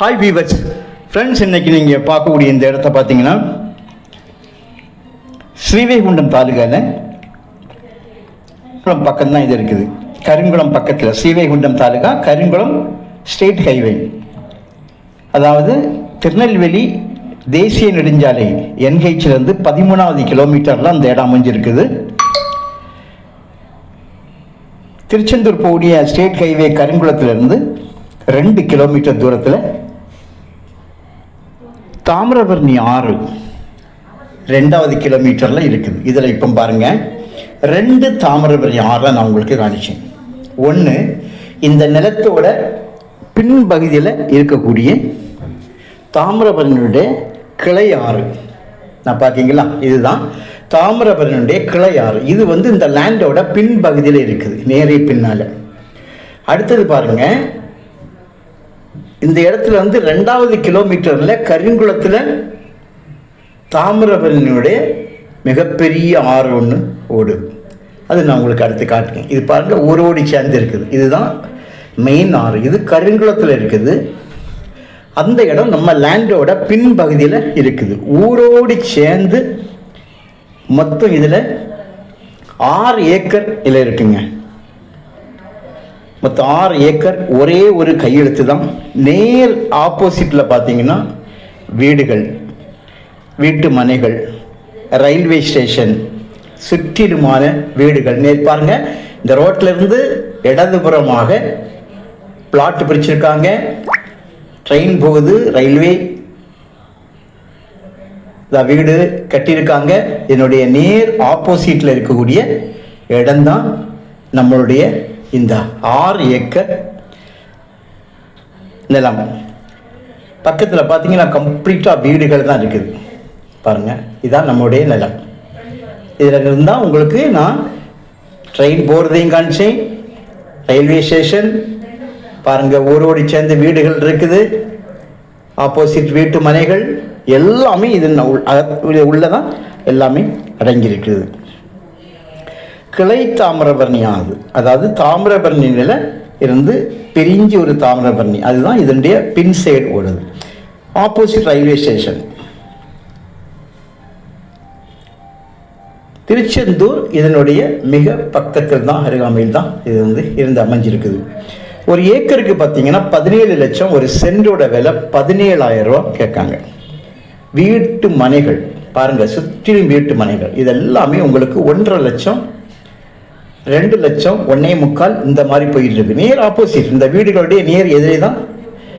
Hi viewers friends, இன்னைக்கு நீங்கள் பார்க்கக்கூடிய இந்த இடத்த பார்த்தீங்கன்னா ஸ்ரீவைகுண்டம் தாலுகாவில் பக்கம் தான் இது இருக்குது. கருங்குளம் பக்கத்தில் ஸ்ரீவைகுண்டம் தாலுகா, கருங்குளம் ஸ்டேட் ஹைவே, அதாவது திருநெல்வேலி தேசிய நெடுஞ்சாலை என்ஹெச்சிலேருந்து 13வது கிலோமீட்டரில் அந்த இடம் அமைஞ்சிருக்குது. திருச்செந்தூர் போகக்கூடிய ஸ்டேட் ஹைவே கருங்குளத்திலிருந்து 2 கிலோமீட்டர் தூரத்தில் தாமிரபரணி ஆறு 2வது கிலோமீட்டரில் இருக்குது. இதில் இப்போ பாருங்கள், 2 தாமிரபரணி ஆறை நான் உங்களுக்கு காணிச்சேன். ஒன்று இந்த நிலத்தோட பின்பகுதியில் இருக்கக்கூடிய தாமிரபரணியுடைய கிளை ஆறு, நான் பார்த்தீங்களா, இதுதான் தாமிரபரணியுடைய கிளை ஆறு. இது இந்த லேண்டோட பின்பகுதியில் இருக்குது, நேரே பின்னால். அடுத்தது பாருங்கள், இந்த இடத்துல 2வது கிலோமீட்டரில் கருங்குளத்தில் தாமிரபரணியுடைய மிகப்பெரிய ஆறு ஒன்று ஓடுது. அது நான் உங்களுக்கு அடுத்து காட்டுறேன். இது பாருங்கள், ஊரோடி சேர்ந்து இருக்குது. இதுதான் மெயின் ஆறு. இது கருங்குளத்தில் இருக்குது. அந்த இடம் நம்ம லேண்டோட பின்பகுதியில் இருக்குது. ஊரோடி சேர்ந்து மொத்தம் இதில் 6 ஏக்கர் இதில் இருக்குங்க. மொத்தம் 6 ஏக்கர், ஒரே ஒரு கையெழுத்து தான். நேர் ஆப்போசிட்டில் பார்த்தீங்கன்னா வீடுகள், வீட்டு மனைகள், ரயில்வே ஸ்டேஷன், சுற்றிலுமான வீடுகள். நேர் பாருங்கள், இந்த ரோட்டிலிருந்து இடதுபுறமாக பிளாட் பிரிச்சிருக்காங்க. ட்ரெயின் போகுது, ரயில்வே வீடு கட்டியிருக்காங்க. என்னுடைய நேர் ஆப்போசிட்டில் இருக்கக்கூடிய இடம்தான் நம்மளுடைய இந்த 6 ஏக்கர் நிலம். பக்கத்தில் பார்த்தீங்கன்னா கம்ப்ளீட்டாக வீடுகள் தான் இருக்குது. பாருங்கள், இதுதான் நம்மளுடைய நிலம். இதில் இருந்தால் உங்களுக்கு நான் ட்ரெயின் போகிறதையும் காமிச்சேன், ரயில்வே ஸ்டேஷன் பாருங்கள், ஊரோடி சேர்ந்த வீடுகள் இருக்குது, ஆப்போசிட் வீட்டு மனைகள் எல்லாமே இது உள்ளதான் எல்லாமே அடங்கியிருக்குது. கிளை தாமிரபரணி ஆகுது, அதாவது தாமிரபரணியில் இருந்து பிரிஞ்சு ஒரு தாமிரபரணி, அதுதான் இதனுடைய பின் சைடு ஓடுது. ஆப்போசிட் ரயில்வே ஸ்டேஷன் திருச்செந்தூர் இதனுடைய மிக பக்கத்தில் தான், அருகாமையில் தான் இது இருந்து அமைஞ்சிருக்குது. ஒரு ஏக்கருக்கு பார்த்தீங்கன்னா 17 லட்சம், ஒரு சென்டோட விலை 17,000 ரூபா கேட்காங்க. வீட்டு மனைகள் பாருங்கள், சுற்றிலும் வீட்டு மனைகள், இதெல்லாமே உங்களுக்கு 1,50,000 லட்சம், 2 லட்சம், 1.25 இந்த மாதிரி போயிட்டு இருக்கு. நேர் ஆப்போசிட் இந்த வீடுகளுடைய நேர் எதிரே தான்